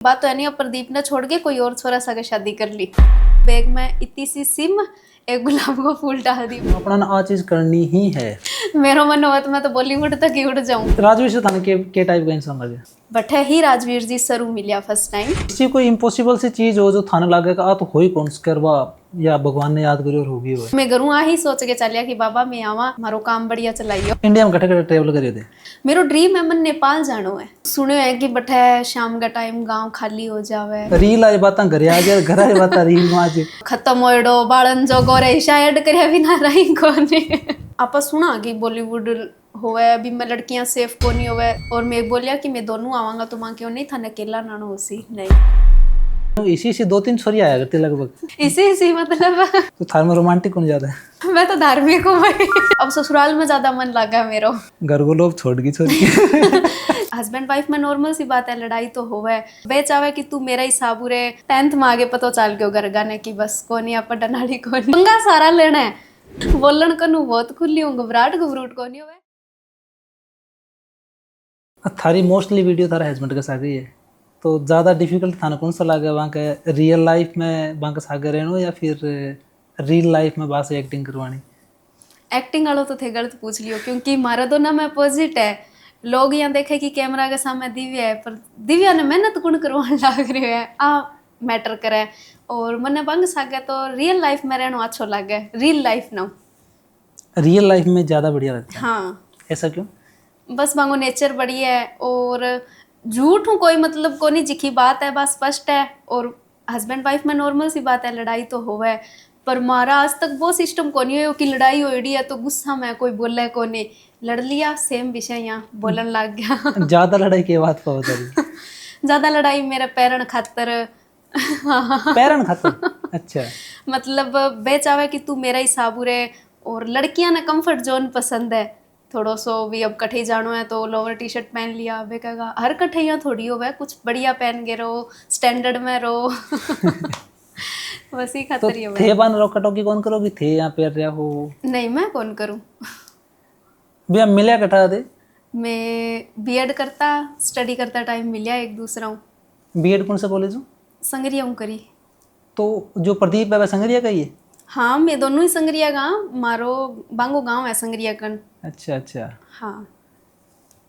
बात तो है नहीं, अब प्रदीप ने छोड़ के कोई और छोरा सा शादी कर ली। बैग में इतनी सी सिम, एक गुलाब का फूल डाल दी। अपना आ चीज करनी ही है। मेरा मन हुआ तो मैं तो बॉलीवुड तक ही उड़ जाऊं। राजवीर से थाने के टाइप का इंसान लगे? बट है ही राजवीर जी सरू मिलिया फर्स्ट टाइम। किसी कोई इम्पॉसिबल सी चीज हो जो थाने लगेगा आ तो हो ही कौन करवा या भगवान ने याद करी और होगी वो। मैं घरों आ ही सोच के चलिया कि बाबा मैं आवा, मारो काम बढ़िया चलाइयो। इंडिया में कटे ट्रेवल करे थे। मेरो ड्रीम है मन नेपाल जानो है। सुनो है कि बठे शाम का टाइम गांव खाली हो जावे, रील आई बात घर आ जाए, घर आई बात रील में आज खत्म होएडो बालन जो गोरे शायद करे बिना रही कोने। आपा सुना कि बॉलीवुड होवे अभी मैं लड़कियां सेफ को नहीं होवे, और मैं बोलिया कि मैं दोनों आवांगा तो मां क्यों नहीं था अकेला नानो होसी नहीं। इसी से 2-3 छोरी आया करती लगभग। इसी मतलब तो थार में रोमांटिक कौन ज्यादा है? मैं तो धार्मिक हूँ भाई। अब ससुराल में ज्यादा मन लगा मेरा। घर को लोग छोड़ गई छोरी। हस्बैंड वाइफ में नॉर्मल सी बात है, लड़ाई तो होवे। वे चाहे कि तू मेरा ही साबुरे 10th में आगे पता चल गयो घर गाने की बस कोनी आप डनाड़ी कोनी पंगा सारा लेना है। बोलन कनु बहुत खुली हूँ, घबराहट को नहीं होवे। थारी मोस्टली वीडियो थारा हस्बैंड के साथ ही है, तो ज़्यादा डिफिकल्ट थाना कौन सा लगा वहाँ के रियल लाइफ में वहाँ के सागर रहना या फिर रियल लाइफ में वहाँ से एक्टिंग करवानी? एक्टिंग वालों तो थे गलत पूछ लियो, क्योंकि मारा दोनों में अपोजिट है। लोग यहाँ देखे कि कैमरा के सामने दिव्या है, पर दिव्या ने मेहनत गुण करवाने लग रही है आ मैटर करे। और मने बंग सागे तो रियल लाइफ में रहना अच्छो लगे, रियल लाइफ ना रियल लाइफ में ज़्यादा बढ़िया लगता है। हाँ, ऐसा क्यों? बस मांगो नेचर बढ़िया है और झूठ हूँ कोई मतलब को नहीं, जिखी बात है बस स्पष्ट है। और हस्बैंड वाइफ में नॉर्मल सी बात है, लड़ाई तो होवे, पर मारा आज तक वो सिस्टम को नहीं हो कि लड़ाई होड़ी है तो गुस्सा में कोई बोले को नहीं, लड़ लिया सेम विषय यहाँ बोलन लग गया। ज़्यादा लड़ाई के बात पर बता रही? ज्यादा लड़ाई मेरे पैरन खातर। पैरन खातर? अच्छा, मतलब बे चाहे कि तू मेरा ही साबुरे, और लड़कियां ना कंफर्ट जोन पसंद है थोड़ो सो भी। अब कठे जानो है तो लोअर टी शर्ट पहन लिया, वे कहेगा हर कठे यहाँ थोड़ी हो वह कुछ बढ़िया पहन के रहो, स्टैंडर्ड में रहो। वैसे ही खातर ही हो। थे बन रो कटौती कौन करोगी? थे यहाँ पे रहा हो? नहीं, मैं कौन करूँ। भैया मिले कटा दे? मैं बीएड करता स्टडी करता टाइम मिलिया एक दूसरा हूँ। बीएड कौन सा कॉलेज हूँ? संगरिया हूँ करी। तो जो प्रदीप है वह संगरिया का ही है? हाँ, मैं दोनों ही संगरिया गाँव, मारो बांगो गाँव है संगरिया कन। अच्छा अच्छा। हाँ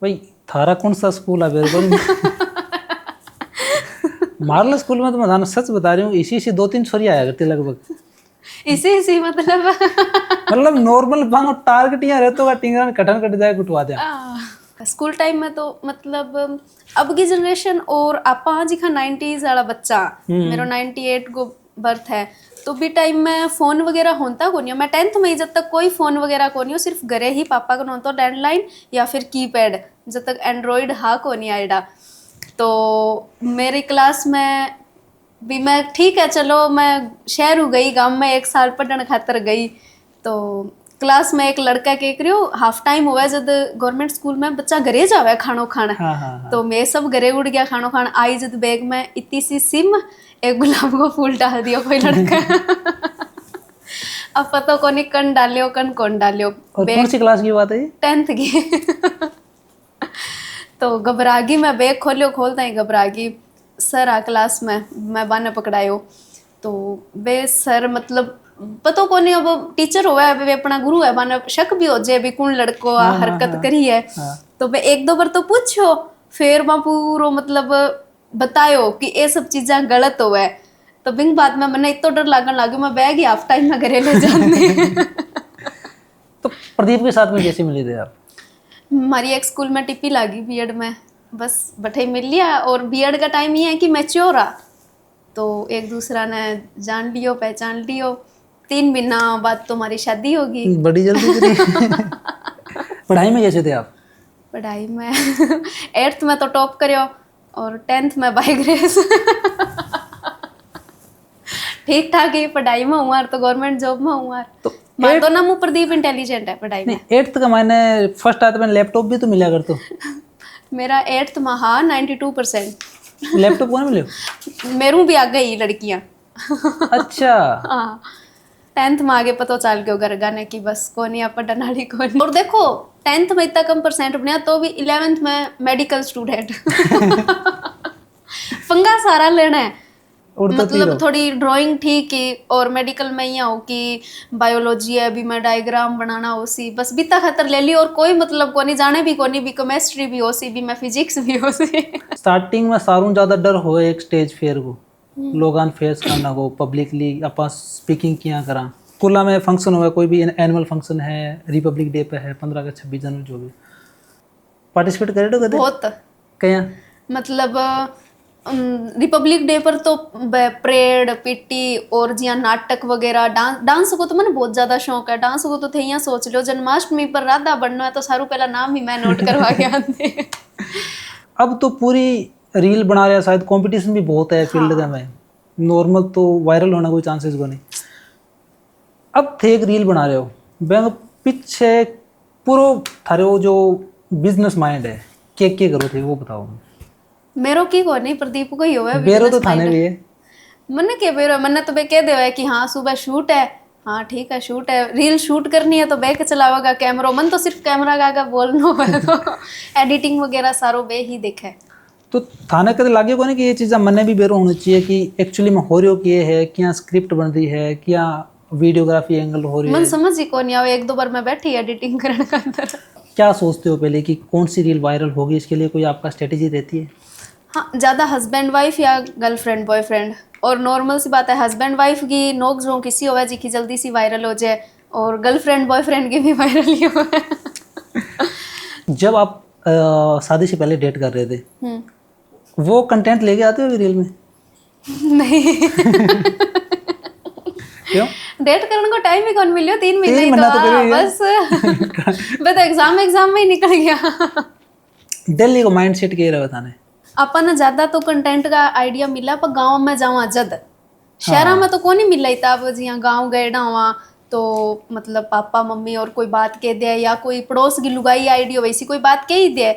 भाई थारा कौन सा स्कूल है मेरे मारला स्कूल में तो मैं सच बता रही हूँ, इसी से 2-3 छोरी आया करती लगभग। इसी मतलब मतलब नॉर्मल बांगो टारगेट यहाँ रहते होगा, टिंगरा कटन कट जाए कुटवा दे। स्कूल टाइम में तो मतलब अब की जनरेशन और आपा जी का 90s वाला बच्चा, मेरा 98 को बर्थ है, तो भी टाइम में फोन वगैरह होता को नहीं। मैं 10th में जब तक कोई फोन वगैरह को नहीं हो, सिर्फ घरे ही पापा का होता लैंडलाइन या फिर कीपैड, जब तक एंड्रॉइड हाँ को नहीं आएगा। तो मेरी क्लास में भी मैं ठीक है चलो मैं शहर हो गई, गांव में 1 साल पढ़ने खातर गई, तो क्लास में एक लड़का के करियो हाफ टाइम हुआ जब गवर्नमेंट स्कूल में बच्चा घरे जावे खानो खाने। हाँ। तो मैं सब घरे उड़ गया खानो खान, आई जब बैग में इतनी सी सिम, एक गुलाब का फूल डाल दिया कोई लड़का। अब पता को नहीं कन डालियो कन कौन डालियो। और कौन सी क्लास की बात है ये? 10th की। तो घबरागी मैं बैग खोलियो, खोलता ही घबरागी। सर आ क्लास में मैं बाने पकड़ायो, तो वे सर मतलब पतो को नहीं, अब टीचर हुआ है वे अपना गुरु है, बाने शक भी हो जाए भी कौन लड़को आ हरकत करी है। तो वे 1-2 बार तो पूछो, फिर वहाँ पूरा मतलब बतायो कि ये सब चीज़ें गलत हुआ है। तो बिंग बाद में मैंने इतना डर लागन लगे, मैं बैग ही हाफ टाइम में घरे ले जाने। तो प्रदीप के साथ में कैसे मिले थे आप? हमारी एक स्कूल में टिप्पी लागी बीएड में, बस बठे मिल लिया। और बीएड का टाइम ये है कि मैच्योर आ, तो एक दूसरा ने जान लियो पहचान लियो। 3 महीना बाद तो हमारी शादी होगी। बड़ी जल्दी करी। पढ़ाई में कैसे थे आप? पढ़ाई में 8th में तो टॉप करो और 10th में बाय ग्रेस। ठीक ठाक है पढ़ाई में हुआ तो गवर्नमेंट जॉब में हुआ। तो मैं तो ना प्रदीप इंटेलिजेंट है पढ़ाई में। 8th का मैंने फर्स्ट आते मैंने लैपटॉप भी तो मिला कर तो। मेरा 8th में हाँ 92%। लैपटॉप कौन मिले? मेरू भी आ गई लड़कियां। अच्छा हाँ, 10th में आगे पता चल गयो घर गाने की बस कोनी आप डनाड़ी कोनी। और देखो 10th में इतना कम परसेंट बना तो भी 11th में मेडिकल स्टूडेंट। पंगा सारा लेना है। उड़ते मतलब थोड़ी ड्राइंग ठीक है और मेडिकल में यहाँ हो कि बायोलॉजी है, अभी मैं डायग्राम बनाना हो सी, बस बिता खातर ले ली और कोई मतलब को नहीं, जाने भी को नहीं, भी केमिस्ट्री भी हो सी, भी मैं फिजिक्स भी हो सी। स्टार्टिंग में सारों ज्यादा डर हो एक स्टेज फेयर को लोगान फेस करना हो पब्लिकली अपन स्पीकिंग किया करा स्कूल में फंक्शन हुआ कोई भी एनुअल फंक्शन है रिपब्लिक डे पे है 15 अगस्त 26 जनवरी जो भी पार्टिसिपेट करे कदे बहुत कया मतलब रिपब्लिक डे पर तो परेड पीटी और जिया नाटक वगैरह डांस को तो मैंने बहुत ज्यादा शौक है। डांस को तो थे यहाँ सोच लो जन्माष्टमी पर राधा बनना है तो सारू पहला नाम ही मैं नोट करवा के आते। अब तो पूरी रील बना रहे शायद कंपटीशन भी बहुत है फील्ड में नॉर्मल तो वायरल होना कोई चांसेस को नहीं। अब थे एक रील बना रहे हो बैंक पीछे पूरा थारे वो जो बिजनेस माइंड है के करो थे वो बताओ। मेरो की को नहीं प्रदीप को ही हुआ है बेरो तो थाने भी है मन्ने के बेरो मैंने तो बे कह दे है कि हाँ सुबह शूट है, हाँ ठीक है शूट है, रील शूट करनी है तो बैक चलावेगा कैमरा, मन तो सिर्फ कैमरा का आगे बोलना है तो एडिटिंग वगैरह सारो बे ही देखे। तो थाने कदे लागे को नहीं कि ये चीज़ मने भी बेरो होनी चाहिए कि एक्चुअली में हो रही हो कि ये है क्या स्क्रिप्ट बन रही है क्या वीडियोग्राफी एंगल हो रही है। मन समझ ही कौन आवे, एक दो बार मैं बैठी एडिटिंग करने का अंदर। क्या सोचते हो पहले कि कौन सी रील वायरल होगी इसके लिए कोई आपका स्ट्रेटेजी रहती है? हाँ ज़्यादा हस्बैंड वाइफ या गर्लफ्रेंड बॉयफ्रेंड, और नॉर्मल सी बात है हस्बैंड वाइफ की नोक जो किसी होवे जी की जल्दी सी वायरल हो जाए और गर्लफ्रेंड बॉयफ्रेंड की भी वायरल ही हो। जब आप शादी से पहले डेट कर रहे थे वो कंटेंट लेके आते हो रील में? नहीं। क्यों? डेट करने को टाइम ही कौन मिलियो 3 महीने ही तो बस एग्जाम में ही निकल गया। दिल्ली को माइंडसेट के रहा बताने अपन ज्यादा तो कंटेंट का आइडिया मिला पर गांव में जावा जद शहरा में तो को नहीं मिला था। अब जिया गांव गए ना हुआ तो मतलब पापा मम्मी और कोई बात कह दे या कोई पड़ोस की लुगाई आइडिया वैसी कोई बात कह ही दे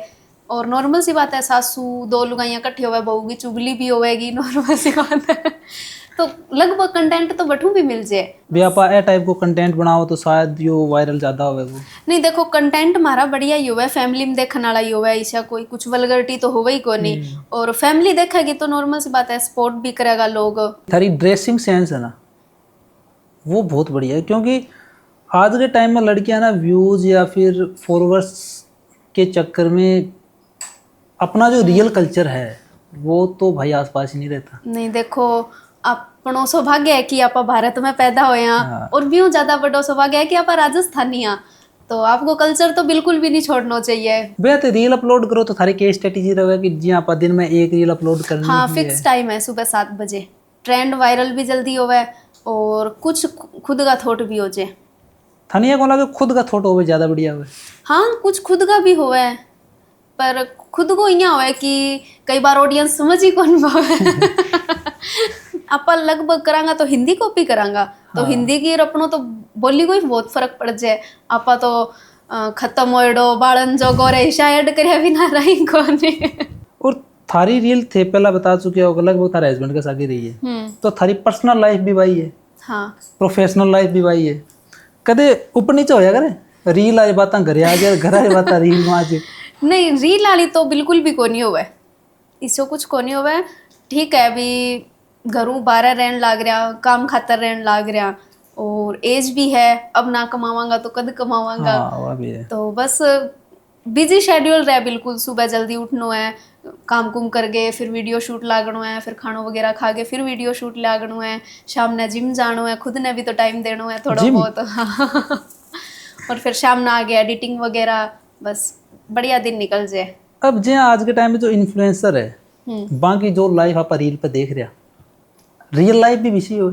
और नॉर्मल सी बात है सासू 2 लुगाइयाँ इकट्ठी होवे बहू की चुगली भी होवेगी नॉर्मल सी बात है। तो लगभग कंटेंट तो बठू भी मिल जाए भी आप ए टाइप को कंटेंट बनाओ तो शायद यो वायरल ज्यादा होवे वो। नहीं देखो कंटेंट हमारा बढ़िया ही हुआ फैमिली में देखने वाला ही हुआ ऐसा कोई कुछ वल्गरिटी तो होवे ही को नहीं और फैमिली देखेगी तो नॉर्मल सी बात है सपोर्ट भी करेगा लोग। थारी ड्रेसिंग सेंस है ना वो बहुत बढ़िया है क्योंकि आज के टाइम में लड़कियां ना व्यूज या फिर फॉलोअर्स के चक्कर में अपना जो रियल कल्चर है वो तो भाई आसपास ही नहीं रहता। नहीं देखो अपनो सौभाग्य है कि आप भारत में पैदा हुए हैं और भी ज्यादा बड़ो सौभाग्य है कि आप राजस्थानी हैं तो आपको कल्चर तो बिल्कुल भी नहीं छोड़ना चाहिए। भैया तो रील अपलोड करो तो थारी क्या स्ट्रेटेजी रहे कि जी आप दिन में एक रील अपलोड करनी हाँ फिक्स टाइम है सुबह 7 बजे ट्रेंड वायरल भी जल्दी होवे और कुछ खुद का थॉट भी हो जाए। थानिया को लगे खुद का थॉट होवे ज्यादा बढ़िया होवे। हाँ कुछ खुद का भी होवे पर खुद को यहाँ होवे कि कई बार ऑडियंस समझ ही कौन पावे। आप लगभग करांगा तो हिंदी कॉपी करांगा तो हाँ। हिंदी की अपनों तो बोली को ही बहुत फर्क पड़ जाए। आप तो खत्म होएडो बालन जो गोरे शायद करे बिना रही कोने। और थारी रील थे पहला बता चुके हो लगभग थारे हस्बैंड के साथ ही रही है तो थारी पर्सनल लाइफ भी भाई है हाँ प्रोफेशनल लाइफ भी भाई है कदे ऊपर नीचे होया करे रील आई बात घर आ जाए घर आई बात रील में आ जाए। नहीं रील वाली तो बिल्कुल भी को नहीं हुआ इससे कुछ को नहीं हुआ। ठीक है अभी घरों बाहर रहन लाग रहा काम खातर रहन लाग रहा और एज भी है अब ना कमावांगा तो कद कमावांगा। हाँ, भी है। तो बस बिजी शेड्यूल रहा बिल्कुल सुबह जल्दी उठना है काम कुम कर गए फिर वीडियो शूट लागनो है फिर खानो वगैरह खा के फिर वीडियो शूट लागनो है शाम ने जिम जानो है खुद ने भी तो टाइम देना है थोड़ा बहुत। और फिर शाम ना आ गया एडिटिंग वगैरह बस बढ़िया दिन निकल जाए। अब जे आज के टाइम में जो इन्फ्लुएंसर है बाकी जो लाइफ आप रील पे देख रहा रियल लाइफ भी बिजी हो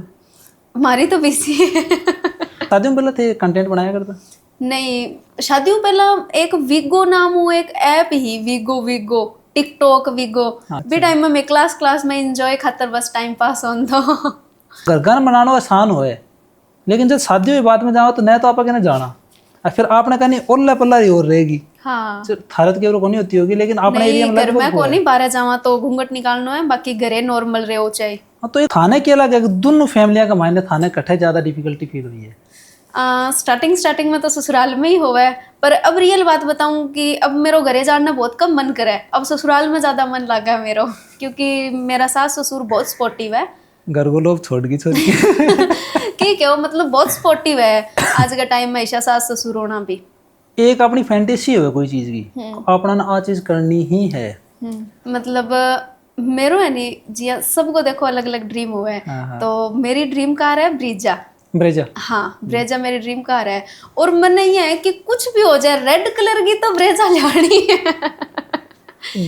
हमारी तो बिजी है। शादियों पहले थे कंटेंट बनाया करता नहीं शादियों पहला एक विगो नाम हो एक ऐप ही विगो टिकटॉक विगो भी टाइम में क्लास में एंजॉय खातर बस टाइम पास होन तो घर बनाना आसान होए लेकिन जब शादियों की बात में जाओ तो न तो आप कहना जाना फिर आपने कहनी ओल्ला पल्ला ही और रहेगी। हाँ भारत के को नहीं होती होगी लेकिन अपने एरिया में घर में को नहीं बाहर जावा तो घूंघट निकालना है बाकी घरे नॉर्मल रहो चाहिए। तो ये थाने के अलग है दोनों फैमिलियां का मायने थाने कट्ठे ज्यादा डिफिकल्टी फील हुई है स्टार्टिंग में तो ससुराल में ही हुआ है, पर अब रियल बात बताऊं कि अब मेरा घरे जाना बहुत कम मन करे, अब ससुराल में ज़्यादा मन लगा है मेरा, क्योंकि मेरा सास ससुर बहुत सपोर्टिव है। घर को लोग छोड़ के ठीक है, वो मतलब बहुत सपोर्टिव है आज के टाइम में, ऐसा सास ससुर होना भी। एक अपनी फैंटेसी हो कोई चीज की, अपना आ चीज करनी ही है। मतलब मेरो है नहीं जी, सबको देखो अलग अलग ड्रीम हुआ है। हाँ। तो मेरी ड्रीम कार है ब्रीजा। ब्रेजा। हाँ, ब्रेजा मेरी ड्रीम कार है, और मन ये है कि कुछ भी हो जाए, रेड कलर की तो ब्रेजा लानी है।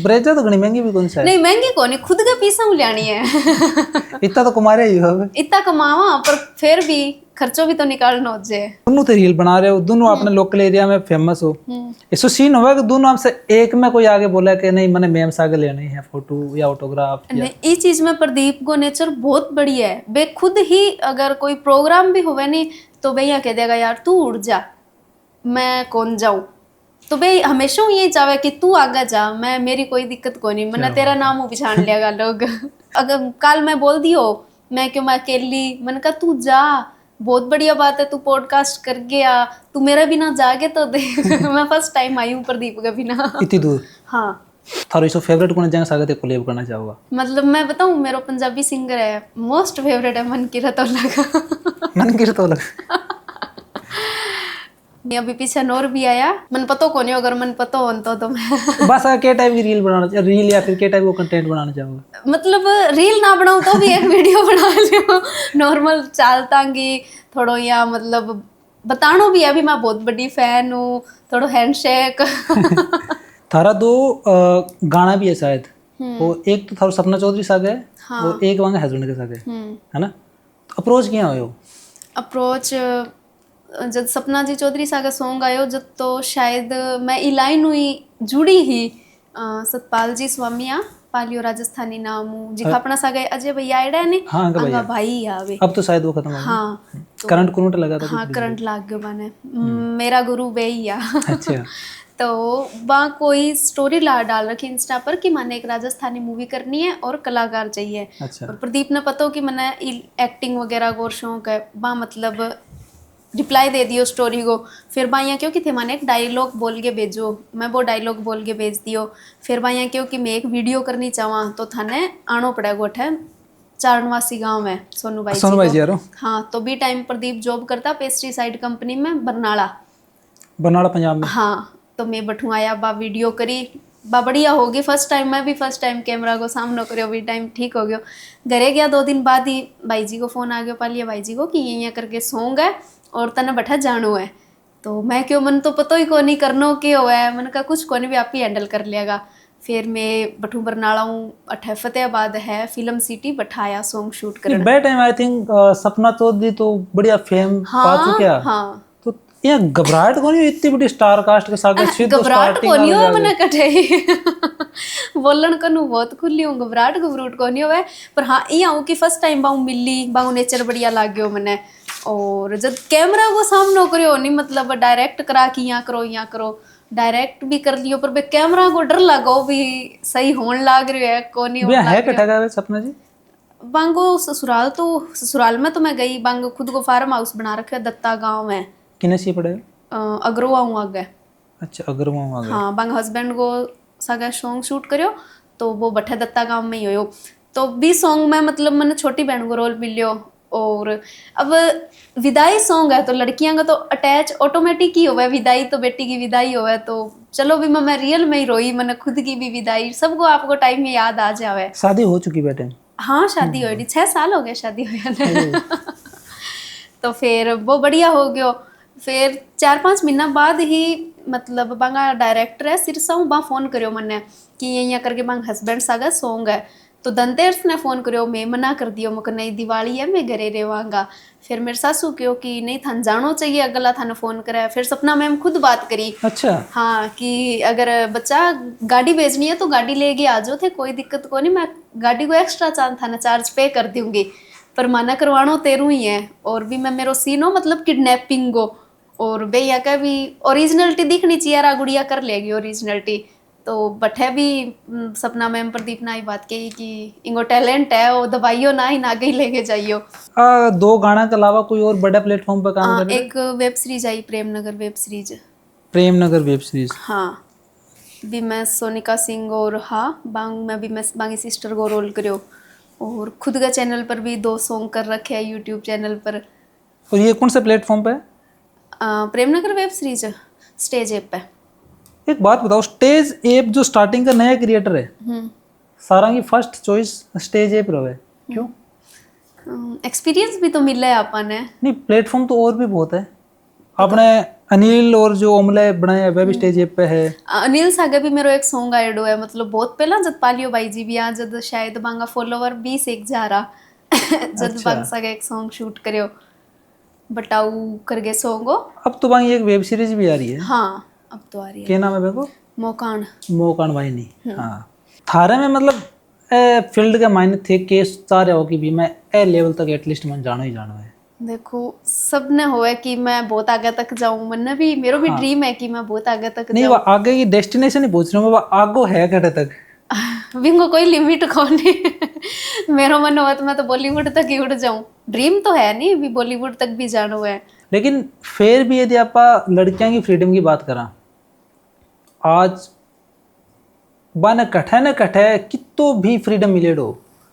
ब्रेजा तो घनी महंगी भी कौन सा है? नहीं महंगी कौन है, खुद का पीसा लानी है। इतना तो कमा रहे हो। इतना कमावा, पर फिर भी खर्चों भी तो निकालना हो जाए। दोनों तो रील बना रहे हो, दोनों अपने लोकल एरिया में फेमस हो, इसो सीन हुआ कि दोनों आपसे एक में कोई आगे बोला कि नहीं मैंने मैम से आगे लेनी है फोटो या ऑटोग्राफ या... इस चीज में प्रदीप को नेचर बहुत बढ़िया है। वे खुद ही अगर कोई प्रोग्राम भी होवे नहीं तो भैया कह देगा यार तू उड़ जा, मैं कौन जाऊं। तो भाई हमेशा यही चाहे कि तू आगे जा, मैं मेरी कोई दिक्कत को नहीं, मैंने तेरा नाम वो पिछाड़ लिया लोग। अगर कल मैं बोल दियो मैं क्यों, मैं अकेली, मैंने कहा तू जा, बहुत बढ़िया बात है, तू पॉडकास्ट कर गया, तू मेरा बिना जागे तो देख। मैं फर्स्ट टाइम आई हूँ प्रदीप के बिना इतनी दूर। हाँ। थारो इसो फेवरेट कौन जगह सागते कोलैब करना चाहोगा? मतलब मैं बताऊं, मेरा पंजाबी सिंगर है मोस्ट फेवरेट है मन की रतौला का। मन की रतौला। अभी पीछे नोर भी आया, मन पतो को नहीं, अगर मन पतो हो तो मैं बस के टाइप की रील बनाना, रील या फिर के टाइप को कंटेंट बनाना चाहोगा? मतलब रील ना बनाऊं तो भी एक वीडियो बना लियो, नॉर्मल चालतांगी थोड़ो, या मतलब बतानो भी है अभी मैं बहुत बड़ी फैन हूँ, थोड़ो हैंडशेक। थारा दो गाना भी है शायद, वो एक तो थारो सपना चौधरी साग है, और एक वांगा हस्बैंड के साग है ना? तो अप्रोच क्या हो? अप्रोच जब सपना जी चौधरी सागा सॉन्ग आयो जब, तो शायद मैं ई लाइन हुई जुड़ी ही सतपाल जी स्वामिया पालियो राजस्थानी नाम हूँ जिखा अपना सागा अजय भैया आइडा ने। हाँ अंगा भाई आवे, अब तो शायद वो खत्म हो गया। हाँ तो करंट लगा था। हाँ करंट लाग गयो माने, मेरा गुरु वही आ। अच्छा। तो वहाँ कोई स्टोरी डाल रखी इंस्टा पर कि मैंने एक राजस्थानी मूवी करनी है और कलाकार चाहिए। अच्छा। और प्रदीप ने पता हो कि मैंने एक्टिंग वगैरह को शौक है, वहाँ मतलब रिप्लाई दे दियो स्टोरी को। फिर भाइया क्यों कि थे मैंने एक डायलॉग बोल के भेजो, मैं वो डायलॉग बोल के भेज दियो। फिर भाइया क्यों कि मैं एक वीडियो करनी चाहवा तो थाने आनो पड़ेगा गोठे चारणवासी गांव में सोनू भाई जी यारो। हाँ, तो भी टाइम प्रदीप जॉब करता पेस्टिसाइड कंपनी में बरनाला पंजाब में। हाँ, तो मैं बठू आया बा वीडियो करी बा बढ़िया होगी। फर्स्ट टाइम मैं भी फर्स्ट टाइम कैमरा को सामने करो, भी टाइम ठीक हो गयो। घरे गया 2 दिन बाद ही भाई जी को फोन आ गया पालिया भाई जी को कि ये करके सॉन्ग है और तने बैठा जानो है। तो मैं क्यों, मन तो पता ही को नहीं करनो के हुआ है, मैंने कहा कुछ को नहीं भी आप ही हैंडल कर लेगा। फिर मैं बठू बरनाला हूँ, अठे फतेहाबाद है फिल्म सिटी, बैठाया सॉन्ग शूट करने। बे time I think Sapna Chaudhary तो बढ़िया फेम पा चुके हैं। हाँ, तो ये घबराहट को नहीं, इतनी बड़ी स्टार कास्ट के साथ घबराहट को नहीं हो मैंने कटे बोलन कनु बहुत खुली हूँ, घबराहट को नहीं हुआ। पर हाँ ये हूँ कि फर्स्ट टाइम बाहू मिली, बाहू नेचर बढ़िया लाग गयो मैंने। और जब कैमरा को सामने करो नहीं, मतलब डायरेक्ट करा कि यहाँ करो, डायरेक्ट भी कर लियो, पर बे कैमरा को डर लगो भी सही होने लाग रही है को नहीं होने है कटा सपना जी। बांगो ससुराल में तो मैं गई, बांगो खुद को फार्म हाउस बना रखा है दत्ता गांव में। किने से पड़े? अग्रवा हूँ आगे। अच्छा, अग्रवा आगे। हाँ, बांग हस्बैंड को सगा सॉन्ग शूट करियो तो वो बठे दत्ता गांव में ही हो। तो भी सॉन्ग में मतलब मैंने छोटी बहन को रोल मिलियो। और अब विदाई सॉन्ग है तो लड़कियां का तो अटैच ऑटोमेटिक ही होवे, विदाई तो बेटी की विदाई होवे। तो चलो भी मैं रियल में ही रोई, मैंने खुद की भी विदाई, सबको आपको टाइम में याद आ जावे। शादी हो चुकी बेटे? हाँ, शादी हो रही, 6 साल हो गए शादी हुए। तो फिर वो बढ़िया हो गयो। फिर 4-5 महीना बाद ही मतलब बांगा डायरेक्टर है सिरसा बा फोन करियो मैंने कि यहाँ करके बांग हस्बैंड सागा सॉन्ग है। तो धनतेरस ने फोन करियो, मैं मना कर दियो, मुझे नई दिवाली है मैं घरे रहवांगा। फिर मेरे सासू कहो कि नहीं थान जानो चाहिए, अगला थाने फोन करे। फिर सपना मैम खुद बात करी। अच्छा। हाँ, कि अगर बच्चा गाड़ी भेजनी है तो गाड़ी लेके आ जाओ थे, कोई दिक्कत को नहीं, मैं गाड़ी को एक्स्ट्रा थाना चार्ज पे कर दूंगी, पर मना करवानो तेरू ही है। और भी मैं मेरो सीन हो मतलब किडनैपिंग को, और भैया का भी ओरिजिनलिटी दिखनी चाहिए, यार गुड़िया कर लेगी ओरिजिनलिटी। तो बठे भी सपना मैम प्रदीप ना ही बात कही कि इनको टैलेंट है वो दबाइयो ना ही आगे ही लेके जाइयो। 2 गाना के अलावा कोई और बड़ा प्लेटफॉर्म पर काम कर रहे एक वेब सीरीज आई Premnagar web series. Premnagar web series? हाँ भी मैं सोनिका सिंह और हाँ मैं भी मैं बांगी सिस्टर को रोल करो और खुद का चैनल पर भी 2 सॉन्ग कर रखे हैं यूट्यूब चैनल पर। और ये कौन से प्लेटफॉर्म पे है? Premnagar web series stage app पे। एक बात बताओ, स्टेज ऐप जो स्टार्टिंग का नया क्रिएटर है सारंगी फर्स्ट चॉइस स्टेज ऐप रहे, क्यों? एक्सपीरियंस भी तो मिला है अपन ने। नहीं, प्लेटफॉर्म तो और भी बहुत है। आपने अनिल और जो ओमले बनाए हैं वह भी स्टेज ऐप पे है। अनिल सागे भी मेरो एक सॉन्ग आइडो है, मतलब बहुत पहला जब पालियो बाई जी भी आ जब शायद बांगा फॉलोवर 20 एक जा रहा जब बांग सागे एक सॉन्ग शूट करियो बटाऊ करके सॉन्ग हो। अब तो बांगी एक वेब सीरीज भी आ रही है। हाँ अब तो आ रही है। क्या नाम है देखो? मोकान। मोकान भाई नहीं। हाँ थारे में मतलब फील्ड के मायने थे केस चाह रहे हो कि भी मैं ए लेवल तक एटलीस्ट मैं जानो ही जानो है। देखो सबने हो है कि मैं बहुत आगे तक जाऊं, मन भी मेरो भी ड्रीम है कि मैं बहुत आगे तक नहीं, वो आगे की डेस्टिनेशन ही पूछ रहा हूँ, वो आगो है कटे तक? विंगो कोई लिमिट कौन है मेरो मन हुआ तो मैं तो बॉलीवुड तक ही उड़ जाऊं। ड्रीम तो है नहीं भी बॉलीवुड तक भी जानो है। लेकिन फिर भी यदि आप लड़कियां की फ्रीडम की बात करा, आज बन कठे न कठे कितो भी फ्रीडम मिले दो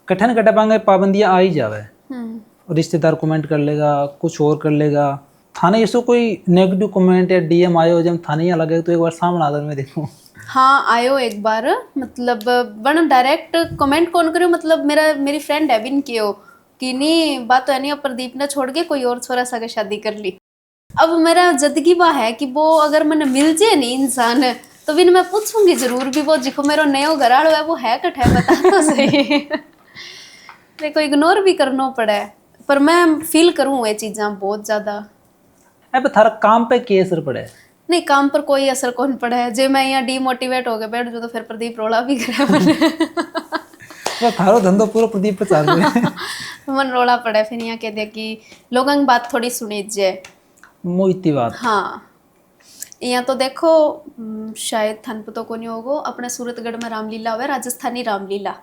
कठे न कठे पाएंगे पाबंदियां आ ही जावे। रिश्तेदार कमेंट कर लेगा, कुछ और कर लेगा, थाने इसको कोई नेगेटिव कमेंट या डीएम आयो जब थाने यहाँ लगे तो एक बार सामने आदर में देखूं। हाँ आयो एक बार, मतलब बन डायरेक्ट कमेंट कौन करो, मतलब मेरी फ्रेंड है बिन कियो कि नहीं बात तो है नहीं, अब प्रदीप ने छोड़ के कोई और छोरा सा शादी कर ली। अब मेरा जदगी बा है कि वो अगर मैंने मिल जाए नहीं इंसान तो बिन मैं पूछूंगी जरूर भी वो जिको मेरो नयो घराड़ो है वो है कठ है बता तो सही मेरे को इग्नोर भी करना पड़ा है पर मैं फील करूँ ये चीज़ां बहुत ज़्यादा। अब थारा काम पे क्या असर पड़े? नहीं काम पर कोई असर कौन पड़ा है, जे मैं यहाँ डीमोटिवेट हो गए बैठ जो तो फिर प्रदीप रोला भी करे तो थारो धंधो पूरा प्रदीप पे चाल रहा है। मन रोला पड़ा फिर यहाँ कह दे कि लोगों की बात थोड़ी सुनी जाए मोइती बात। हाँ यहाँ तो देखो शायद थान पतो को नहीं होगो अपने सूरतगढ़ में रामलीला हुआ राजस्थानी रामलीला,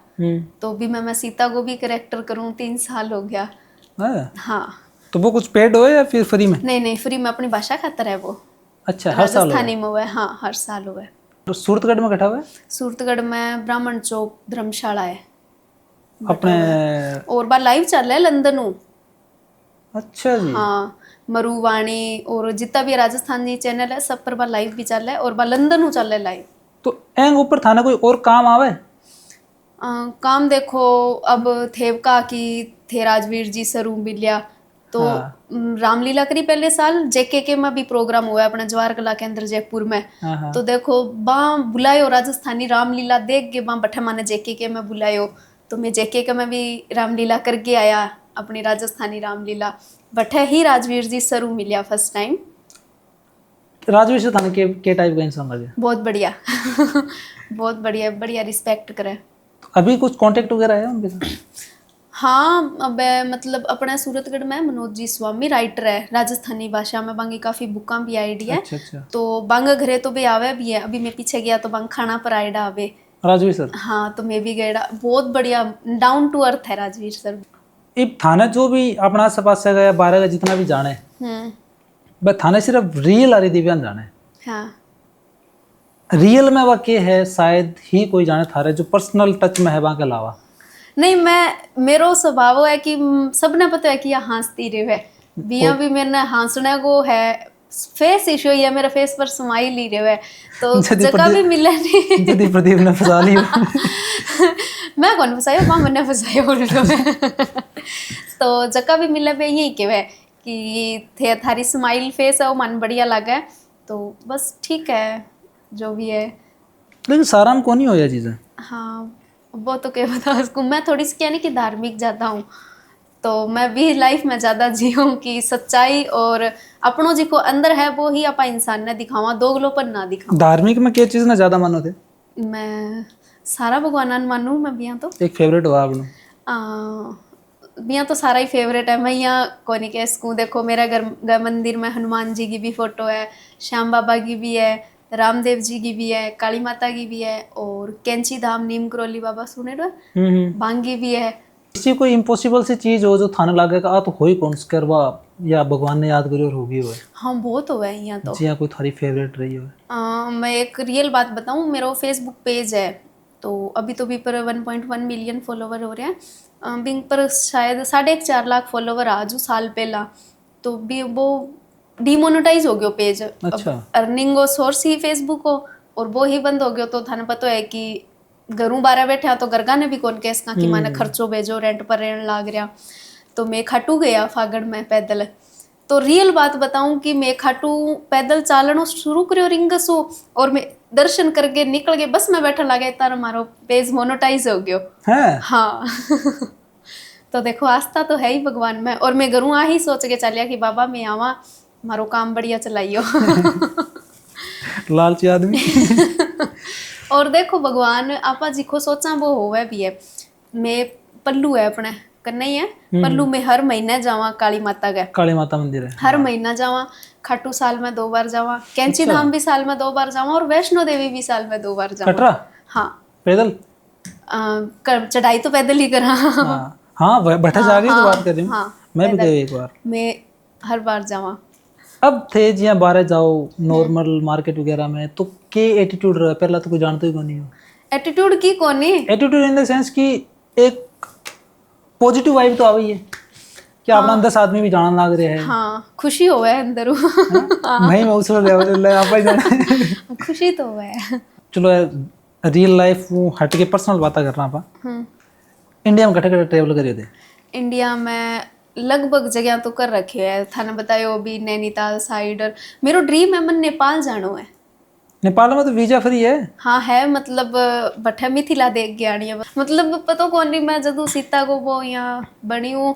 तो भी मैं सीता को भी करेक्टर करूँ 3 साल हो गया। हाँ तो वो कुछ पेड हो या फिर फ्री में? नहीं फ्री में अपनी भाषा खातर है वो। अच्छा हर साल राजस्थानी में हुआ है? हाँ हर साल हुआ है। तो सूरतगढ़ में कटा हुआ है? सूरतगढ़ में ब्राह्मण चौक धर्मशाला है अपने और बार लाइव चल रहा है लंदन हूँ। अच्छा जी। हाँ मरुवाणी और जितना भी राजस्थानी चैनल है सब पर बार लाइव भी चल रहा है और बार लंदन हूँ चल रहा है लाइव। तो एंग ऊपर थाना कोई और काम आवे? काम देखो अब थेवका की थे राजवीर जी सरू मिलिया तो रामलीला करी पहले साल जेके में भी प्रोग्राम हुआ है अपने जवाहर कला केंद्र जयपुर में। तो देखो बाँ बुलायो राजस्थानी रामलीला देख के बाँ बठे माने जेके में बुलायो तो मैं जेके में भी रामलीला करके आया अपनी राजस्थानी रामलीला बठे ही राजवीर जी सरू मिलिया फर्स्ट टाइम। राजवीर से थाने के टाइप का इंसान लगे? बहुत बढ़िया बहुत बढ़िया रिस्पेक्ट करे। तो अभी कुछ कांटेक्ट वगैरह है उनके साथ? हाँ अब मतलब अपने सूरतगढ़ में मनोज जी स्वामी राइटर है राजस्थानी भाषा में, बांगी काफी बुका भी आईडी है। अच्छा। तो बांगा घरे तो भी आवे भी है, अभी मैं पीछे गया तो बांग खाना पर आईडा आवे राजवीर सर। हाँ तो मैं भी गया, बहुत बढ़िया डाउन टू अर्थ है राजवीर सर। इब थाने जो भी अपना सपास से गया 12 का जितना भी जाने वह थाने सिर्फ रियल आ रही दिव्यांग जाने। हाँ रियल में वह क्या है शायद ही कोई जाने थारे जो पर्सनल टच में है वहाँ के अलावा। नहीं मेरो स्वभाव है कि सबने पता है कि यह हंसती रहे है बिया भी मैंने हंसने को है फेस इशू है मेरे फेस पर स्माइल ही रहे है तो जगह भी मिले नहीं यदि प्रदीप ने फंसा ली मैं कौन फंसाया माँ मैंने फंसाया तो जगह भी मिले पे यही के है कि थे थारी स्माइल फेस है वो मन बढ़िया लगा है तो बस ठीक है जो भी है। लेकिन सारा में कौन ही हो यह चीज़ें? हाँ वो तो क्या बता उसको, मैं थोड़ी सी क्या नहीं कि धार्मिक ज़्यादा हूँ तो मैं भी लाइफ में ज़्यादा जी हूँ कि सच्चाई और अपनों जी को अंदर है वो ही अपा इंसान ने दिखावा दोगलोपन ना दिखावा। धार्मिक में क्या चीज़ ना ज़्यादा मानो थे? मैं सारा भगवान मानूँ मैं बिया तो एक फेवरेट हुआ आपने? बिया तो सारा ही फेवरेट है। मैं यहाँ कोई नहीं कह सकूँ, देखो मेरा घर मंदिर में हनुमान जी की भी फोटो है, श्याम बाबा की भी है, रामदेव जी की भी है, काली माता की भी है, और कैंची धाम नीम करोली बाबा सुने रहे, बांगी भी है। किसी कोई इम्पॉसिबल सी चीज हो जो थाने लागे का तो होई कौन सी करवा या भगवान ने याद करी और होगी वो हाँ बहुत हो गए यहाँ तो। जी हाँ, कोई थारी फेवरेट रही हो? मैं एक रियल बात बताऊँ, मेरा फेसबुक पेज है तो अभी तो भी पर 1.1 मिलियन फॉलोवर हो रहे हैं। बिंग पर शायद 4.5 लाख फॉलोवर आजू साल पहला, तो भी वो डिमोनेटाइज हो गयो पेज। अच्छा। अर्निंग को सोर्स ही फेसबुक हो और वो ही बंद हो गयो, तो थाने पता है कि घरों बारह बैठा तो गरगा ने भी कौन केस का कि माने खर्चो भेजो, रेंट पर रहने लाग रहा। तो मैं खाटू गया फागड़ में पैदल। तो रियल बात बताऊं कि मैं खाटू पैदल चालनो शुरू करो रिंगसो और मैं दर्शन करके निकल गए, बस में बैठा लगे तार मारो पेज मोनेटाइज हो गयो है। हाँ तो देखो आस्था तो है ही भगवान में, और मैं घरों आ ही सोच के चलिया कि बाबा मैं आवा मारो काम बढ़िया चलाइयो लालची आदमी और देखो भगवान आपा जिको सोचा वो होवे भी है। मैं पल्लू है अपने करना ही है, पल्लू में हर महीने जावा काली माता का, काली माता मंदिर है, हर महीना जावा। खाटू साल में 2 बार जावा, कैंची धाम भी साल में 2 बार जावा, और वैष्णो देवी भी साल में 2 बार जावा। कटरा हाँ पैदल? चढ़ाई तो पैदल ही करा हाँ बैठा जा गई तो बात कर रही हूँ। हाँ, मैं भी गई एक बार, मैं हर बार जावा। अब थे जिया बाहर जाओ नॉर्मल मार्केट वगैरह में तो के एटीट्यूड रहा? पहला तो कोई जानते ही नहीं हो। एटीट्यूड की कोनी, एटीट्यूड इन द सेंस कि एक पॉजिटिव वाइब तो आ गई है कि अपना 10 आदमी भी जाना लाग रहे हैं। हाँ खुशी हो है अंदर मैं उस आप ही जाना खुशी तो है। चलो रियल लाइफ हट के पर्सनल बातें करना पा। इंडिया में कटे कटे ट्रेवल करिए थे? इंडिया में लगभग जगह तो कर रखे है, थाने बतायो अभी नैनीताल साइड। मेरो ड्रीम है मन नेपाल जानो है। नेपाल में तो वीजा फ्री है। हाँ है, मतलब बठे मिथिला देख के आनी है, मतलब पता कौन नहीं मैं जदू सीता को वो यहाँ बनी हूँ,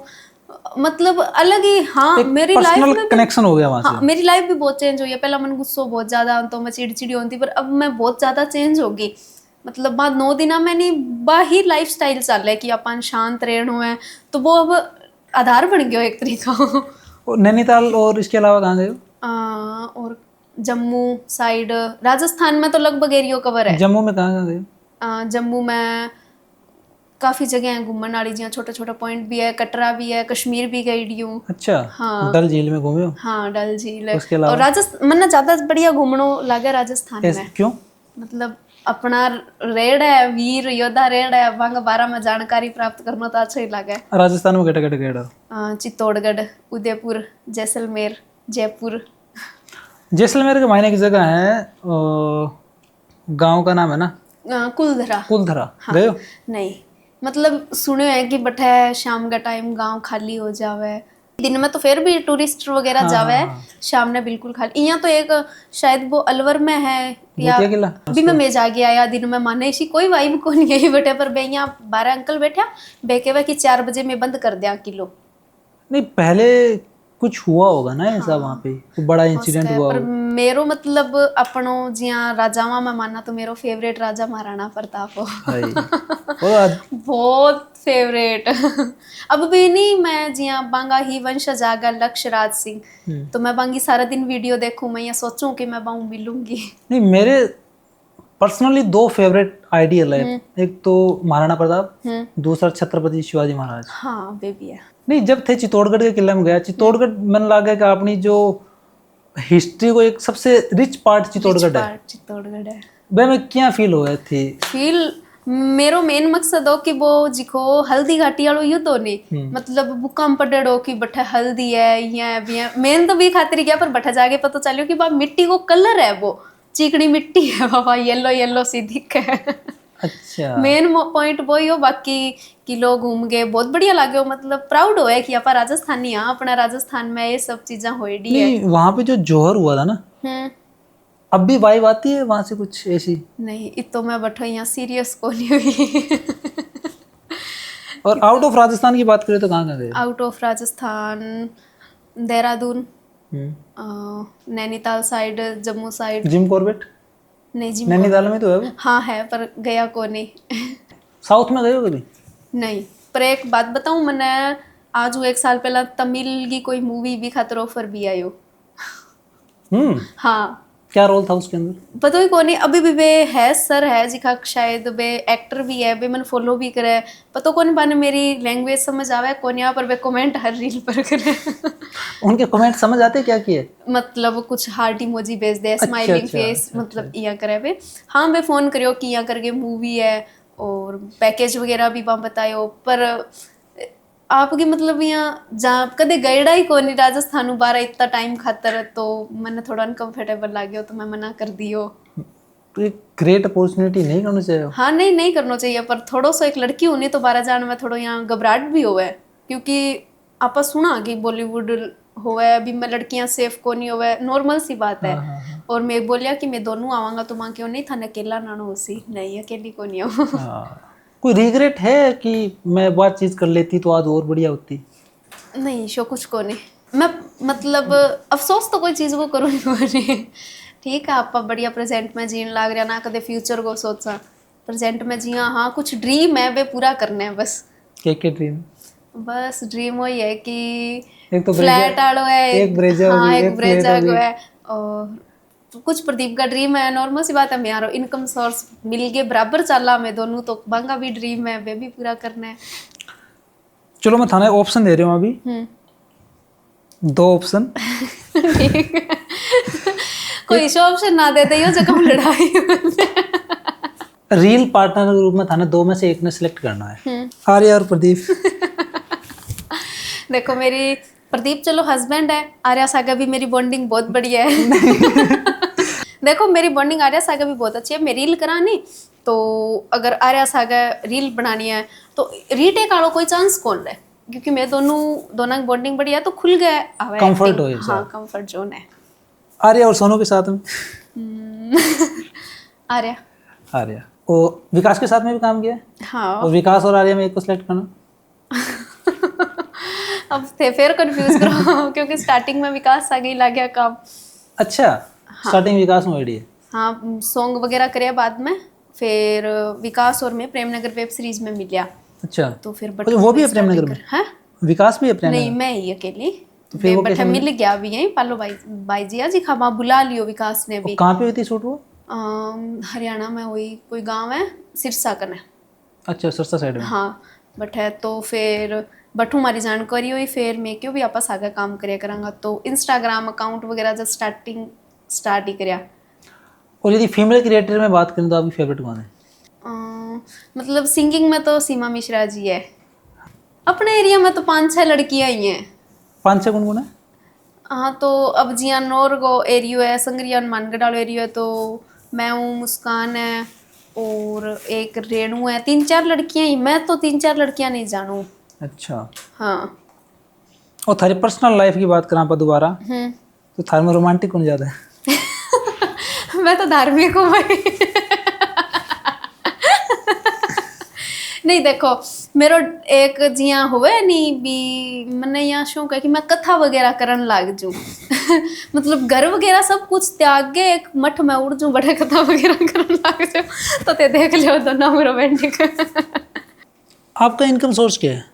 मतलब अलग ही। हाँ मेरी लाइफ में कनेक्शन हो गया वहां हाँ, मेरी लाइफ भी बहुत चेंज हुई है। पहला मन गुस्सो बहुत ज्यादा तो मैं चिड़चिड़ी होती, पर अब मैं बहुत ज्यादा चेंज होगी। मतलब बाद 9 दिन मैंने बाही लाइफ स्टाइल चल रहा है कि अपन शांत रहना है, तो वो अब आधार बन गया एक तरीका। और नैनीताल और इसके अलावा कहाँ गए हो? और जम्मू साइड, राजस्थान में तो लगभग एरियो कवर है। जम्मू में कहाँ गए हो? जम्मू में काफी जगह है घूमने वाली, जहाँ छोटा छोटा पॉइंट भी है, कटरा भी है, कश्मीर भी गई हूँ। अच्छा। हाँ डल झील में घूमे हो? हाँ डल झील। उसके अलावा और राजस्थान मन ज्यादा बढ़िया घूमनो लगे राजस्थान में। क्यों? मतलब अपना रेड है, वीर योद्धा रेड है, वहां के बारे में जानकारी प्राप्त करना तो अच्छा ही लगे। राजस्थान में कटे कटे गए? चित्तौड़गढ़, उदयपुर, जैसलमेर, जयपुर। जैसलमेर के मायने की जगह है, गांव का नाम है ना कुलधरा। कुलधरा। हाँ, गए हो? नहीं मतलब सुने है कि बठे शाम का टाइम गांव खाली हो जावे, दिन में तो फिर भी टूरिस्ट वगैरह जावे, शाम ने बिल्कुल खाली। यहाँ तो एक शायद वो अलवर में है या अभी मैं जा गया या दिन में माने इसी कोई वाइब को नहीं है बटे, पर बे यहाँ 12 अंकल बैठा बेके कि 4 बजे में बंद कर दिया किलो। नहीं पहले कुछ हुआ होगा ना ऐसा वहाँ पे, तो बड़ा इंसिडेंट हुआ पर होगा। मेरो मतलब अपनो जिया राजावा में माना तो मेरो फेवरेट राजा महाराणा प्रताप हो बहुत फेवरेट अब भी नहीं, मैं जिया बांगा ही वंश जागा लक्ष्य राज सिंह, तो मैं बांगी सारा दिन वीडियो देखूं, मैं ये सोचूं कि मैं बांग मिलूंगी। नहीं मेरे पर्सनली 2 फेवरेट आइडियल है, एक तो महाराणा प्रताप, दूसरा छत्रपति शिवाजी महाराज। हाँ बेबी है। नहीं जब थे चित्तौड़गढ़ के किले में गया, चित्तौड़गढ़ मन लगा कि अपनी जो हिस्ट्री को एक सबसे रिच पार्ट चित्तौड़गढ़ है। चित्तौड़गढ़ है वे में क्या फील हुआ थी? फील मेरो मेन मकसद हो कि वो जिको हल्दी घाटी वालों युद्ध हो नहीं, मतलब बुकाम पड़ो कि बठा हल्दी है ये भी है, मेन तो भी खातिर गया, पर बठा जाके पता चलियो कि बाबा मिट्टी को कलर है, वो चिकनी मिट्टी है बाबा, येलो येलो सी दिख है। अच्छा मेन पॉइंट वो ही हो। बाकी किलो घूम गए बहुत बढ़िया लगे हो, मतलब प्राउड हो है कि आप राजस्थानी हाँ, अपना राजस्थान में ये सब चीजें होएडी है। वहाँ पे जो जोहर हुआ था ना, अब भी वाइब आती है वहां से कुछ ऐसी? नहीं इतो मैं बैठो यहाँ सीरियस को नहीं हुई। और आउट ऑफ राजस्थान की बात करें तो कहाँ गए? Out of Rajasthan Dehradun, Nainital side, Jammu side. Jim Corbett? नहीं जिम नैनीताल में तो है वो। हाँ है पर गया को नहीं। साउथ में गए हो कभी? नहीं, पर एक बात बताऊं, मैंने आज 1 साल पहला तमिल की कोई मूवी भी खातर ऑफर भी आयो। हाँ क्या रोल था उसके अंदर? पता ही कौन नहीं, अभी भी वे है सर है जिखा शायद वे एक्टर भी है, वे मैंने फॉलो भी करे, पता कौन बाने मेरी लैंग्वेज समझ आवे कौन, यहाँ पर वे कमेंट हर रील पर करे। उनके कमेंट समझ आते क्या किए? मतलब कुछ हार्ट इमोजी भेज दे, अच्छा, स्माइलिंग अच्छा, फेस, अच्छा, मतलब यहाँ करे वे। हाँ वे फोन करियो कि यहाँ करके मूवी है और पैकेज वगैरह भी वहाँ बतायो, पर आपकी मतलब यहाँ जहाँ कदे गएड़ा ही कोनी राजस्थान बारा इतना टाइम खातर, तो मैंने थोड़ा अनकंफर्टेबल लाग्यो तो मैं मना कर दियो। तो एक ग्रेट अपॉर्चुनिटी नहीं करनी चाहिए? हाँ नहीं नहीं करना चाहिए, पर थोड़ा सा एक लड़की होनी तो बारह जान में थोड़ा यहाँ घबराहट भी होवे, क्योंकि आपा सुना कि बॉलीवुड होवे अभी में लड़कियां सेफ को नहीं होवे, नॉर्मल सी बात है। और मैं बोलिया कि मैं दोनों आवांगा तो मां क्यों नहीं था, अकेला नानो होसी, नहीं अकेली को नहीं हो। कोई रिग्रेट है कि मैं बात चीज कर लेती तो आज और बढ़िया होती? नहीं शो कुछ को नहीं, मैं मतलब अफसोस तो कोई चीज को करूँ नहीं। ठीक है आप बढ़िया प्रेजेंट में जीन लाग रहा ना, कदे फ्यूचर को सोचा, प्रेजेंट में जिया। हाँ कुछ ड्रीम है वे पूरा करने हैं बस। के ड्रीम? बस ड्रीम वही है कि एक तो फ्लैट आलो है, एक ब्रेजा हाँ होगी, एक एक ब्रेजा फ्लैट को होगी। है, और कुछ प्रदीप का ड्रीम है, नॉर्मल सी बात है। मेरा इनकम सोर्स मिल गए बराबर चला मैं दोनों, तो बांगा भी ड्रीम है वे भी पूरा करना है। चलो मैं थाने ऑप्शन दे रही हूँ अभी, 2 ऑप्शन। ठीक है। कोई शो ऑप्शन ना दे दे जगह लड़ाई। रील पार्टनर के रूप में थाने 2 में से एक ने सिलेक्ट करना है, आर्या और प्रदीप। देखो मेरी प्रदीप चलो हस्बैंड है, आर्या सागा भी मेरी बॉन्डिंग बहुत बढ़िया है। देखो मेरी बॉन्डिंग आर्या सागा भी बहुत अच्छी है। मैं रील करानी तो अगर आर्या सागा रील बनानी है तो रीटेक आलो कोई चांस कौन रहे, क्योंकि मैं दोनों की बॉन्डिंग बढ़िया है तो खुल गया है, कंफर्ट हो हाँ कंफर्ट जोन है। आर्या और सोनू के साथ में? आर्या। आर्या और विकास के साथ में भी काम किया है? हाँ। और विकास और आर्या में एक को सिलेक्ट करना? अब थे फिर कंफ्यूज करो क्योंकि स्टार्टिंग में विकास आगे ही लग गया काम। अच्छा। हाँ। स्टार्टिंग विकास में हुई है? हाँ सॉन्ग वगैरह करे बाद में, फिर विकास और मैं प्रेमनगर वेब सीरीज में मिलिया। अच्छा तो फिर तो वो भी है प्रेमनगर में? है विकास भी है प्रेमनगर? नहीं मैं ही अकेली। तो फिर वो बट मिल गया भी यहीं पालो बाई जी जी खामा बुला लियो विकास ने भी। कहाँ पे हुई थी शूट वो? हरियाणा में हुई, कोई गांव है सिरसा कने। अच्छा सिरसा साइड में। हाँ बट है तो फिर बट हमारी जानकारी हुई, फिर मैं क्यों भी आपस आगे काम करिया करांगा, तो इंस्टाग्राम अकाउंट वगैरह जब स्टार्ट ही करिया। और यदि फीमेल क्रिएटर में बात करें तो आपकी फेवरेट कौन है? मतलब सिंगिंग में तो सीमा मिश्रा जी है। अपने एरिया में तो 5-6 लड़कियां ही हैं। 5-6 कौन कौन है? हाँ तो अब जिया नोरगो एरियो है, संगरिया मानगढ़ एरियो है, तो मैं हूँ, मुस्कान है और एक रेणु है, 3-4 लड़कियां ही। मैं तो 3-4 लड़कियां नहीं जानू। अच्छा। हाँ। और थारी पर्सनल लाइफ की बात करा दोबारा तो थार में रोमांटिक कौन ज्यादा है? मैं तो धार्मिक हूँ भाई। नहीं देखो मेरो एक जिया हुए नहीं भी मैंने यहाँ शौक है कि मैं कथा वगैरह करन लाग जूँ। मतलब घर वगैरह सब कुछ त्याग के एक मठ में उड़ जूँ, बड़े कथा वगैरह करन लाग जूँ, तो ते देख लियो दोनों रोमांटिक। आपका इनकम सोर्स क्या है?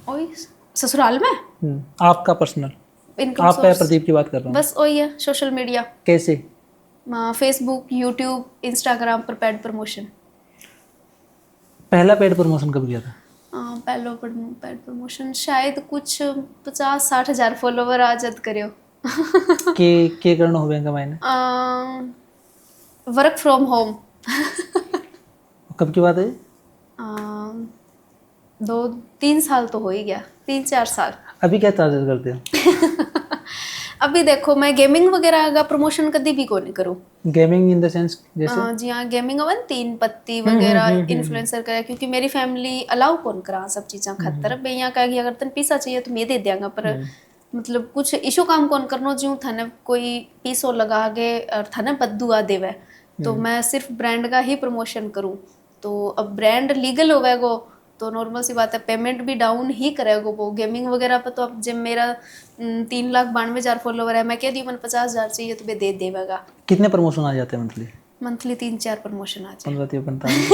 ओए ससुराल में आपका पर्सनल इनकम आपका सोर्स प्रदीप की बात कर रहा हूँ। बस वही है सोशल मीडिया। कैसे? फेसबुक, यूट्यूब, इंस्टाग्राम पर पेड प्रमोशन। पहला पेड प्रमोशन कब किया था? पहलो पेड प्रमोशन शायद कुछ 50-60 हज़ार फॉलोवर आ जद करियो। के करना हो बैंक मैंने वर्क फ्रॉम होम। कब की बात है? 2-3 साल तो हो ही गया, 3-4 साल। अभी क्या चार्जेस करते हो? अभी देखो मैं गेमिंग वगैरह का प्रमोशन कभी भी को नहीं करूँ। गेमिंग इन द सेंस जैसे? जी हाँ गेमिंग अवन 3 पत्ती वगैरह इन्फ्लुएंसर करे, क्योंकि मेरी फैमिली अलाउ कौन करा सब चीज़ें खातर। मैं यहाँ कहा कि अगर तन पैसा चाहिए तो मैं दे देंगा, पर मतलब कुछ इशू काम कौन करनो जो थाने कोई पीसो लगा के और थाने बदुआ देवे, तो मैं सिर्फ ब्रांड का ही प्रमोशन करूँ। तो अब ब्रांड लीगल होवेगो तो नॉर्मल सी बात है, पेमेंट भी डाउन ही करेगा वो। गेमिंग वगैरह पर तो अब जब मेरा 3,92,000 फॉलोवर है, मैं कह दी मैंने 50,000 चाहिए तो वे दे देगा। कितने प्रमोशन आ जाते हैं मंथली 3-4 प्रमोशन आ जाए। 15-45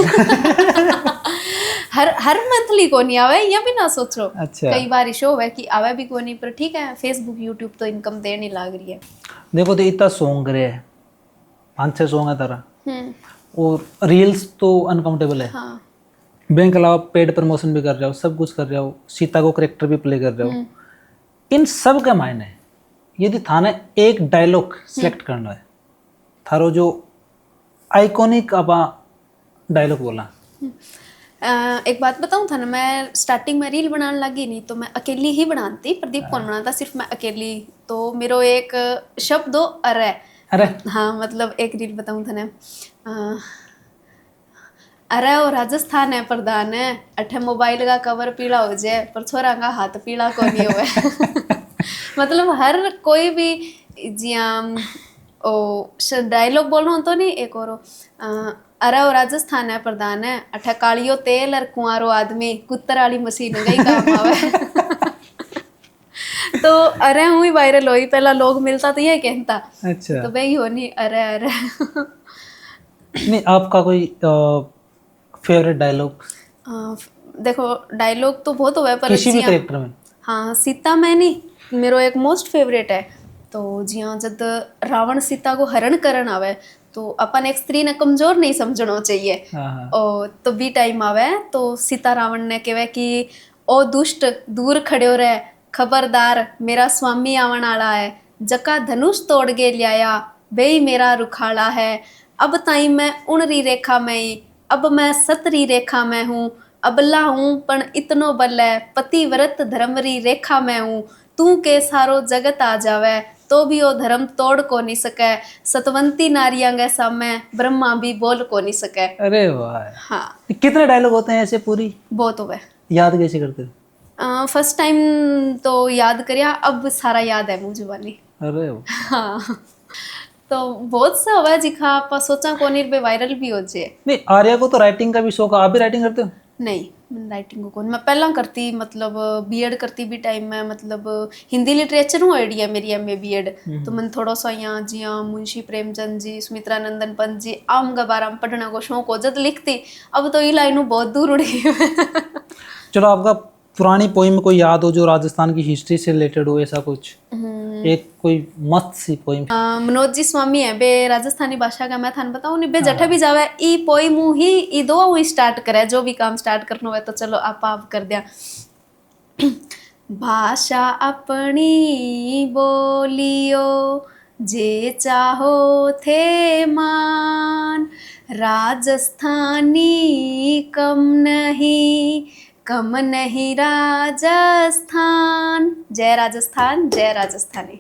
हर मंथली को नहीं आवे, या भी ना सोचो। अच्छा। कई बार शो है कि आवे भी को नहीं, पर ठीक है फेसबुक यूट्यूब तो इनकम देने लाग रही है। देखो तो इतना सॉन्ग करे 5-6 सॉन्ग है तारा, हम्म, और रील्स तो अनकाउंटेबल है। हाँ, बैंक के अलावा पेड प्रमोशन भी कर रहे हो, सब कुछ कर रहे हो, सीता को करेक्टर भी प्ले कर रहे हो। इन सब के मायने यदि थाने एक डायलॉग सिलेक्ट करना है, थारो जो आइकॉनिक आपा डायलॉग बोला। एक बात बताऊं था ना, मैं स्टार्टिंग में रील बनाने लगी नहीं तो मैं अकेली ही बनाती, प्रदीप कौन बनाता, सिर्फ मैं अकेली। तो मेरो एक शब्द हो अरे, अरे हाँ मतलब एक रील बताऊं था ना, अरे वो राजस्थान है प्रधान है, अठे मोबाइल का कवर पीला हो जाए पर छोरा का हाथ पीला को नहीं होवे। मतलब हर कोई भी जिया ओ डायलॉग बोलना हो तो नहीं, एक और अरे वो राजस्थान है प्रधान है, अठे कालियो तेल और कुंवारो आदमी कुत्तर वाली मशीन गई काम आवे। तो अरे हूँ ही वायरल हुई, पहला लोग मिलता तो ये कहता, अच्छा, तो भाई हो नहीं अरे अरे। नहीं आपका कोई फेवरेट डायलॉग अ, देखो डायलॉग तो बहुत हुआ है पर किसी भी जियां, करेक्टर में? हाँ सीता मैनी मेरो एक मोस्ट फेवरेट है। तो जियां जद रावण सीता को हरण करन आवे तो अपन एक स्त्री ने कमजोर नहीं समझना चाहिए। हाँ हाँ, ओ तो बी टाइम आवे तो सीता रावण ने कहे कि ओ दुष्ट दूर खड़ो रहे, खबरदार मेरा स्वामी आवन आला है, जका धनुष तोड़ के लियाया बेई मेरा रुखाला है, अब ताई मैं उणरी रेखा में ही, अब मैं सतरी रेखा में हूँ, अबला हूँ पण इतनो बल है, पतिव्रत धर्मरी रेखा में हूँ, तू के सारो जगत आ जावे तो भी वो धर्म तोड़ को नहीं सके, सतवंती नारियां के सामने ब्रह्मा भी बोल को नहीं सके। अरे वाह, हाँ कितने डायलॉग होते हैं ऐसे पूरी? बहुत हो गए। याद कैसे करते हो? फर्स्ट टाइम तो याद करिया, अब सारा याद है मुझे वाली। अरे वाह। हाँ तो बहुत सा हुआ है जिखा आप सोचा कोनी पे वायरल भी हो जाए। नहीं, आर्या को तो राइटिंग का भी शौक है, आप भी राइटिंग करते हो? नहीं मैं राइटिंग को कौन, मैं पहला करती मतलब बीएड करती भी टाइम में, मतलब हिंदी लिटरेचर हूँ आईडी है मेरी एमए बीएड। तो मैंने थोड़ा सा यहाँ जिया मुंशी प्रेमचंद जी, सुमित्रा नंदन पंत जी आम के बारे में पढ़ने को शौक हो जब लिखती, अब तो ये लाइनों बहुत दूर उड़ गई है। चलो, आपका पुरानी पोइम कोई याद हो जो राजस्थान की हिस्ट्री से रिलेटेड हो, ऐसा कुछ एक कोई मस्त सी पोइम? मनोज जी स्वामी है बे राजस्थानी भाषा का, मैं थाने बताऊं नहीं बे जठे भी जावे ई पोइम ही ई दो ही स्टार्ट करे, जो भी काम स्टार्ट करना हो तो चलो आप कर दिया। भाषा अपनी बोलियो जे चाहो थे मान, राजस्थानी कम नहीं राजस्थान। जय राजस्थान, जय राजस्थानी।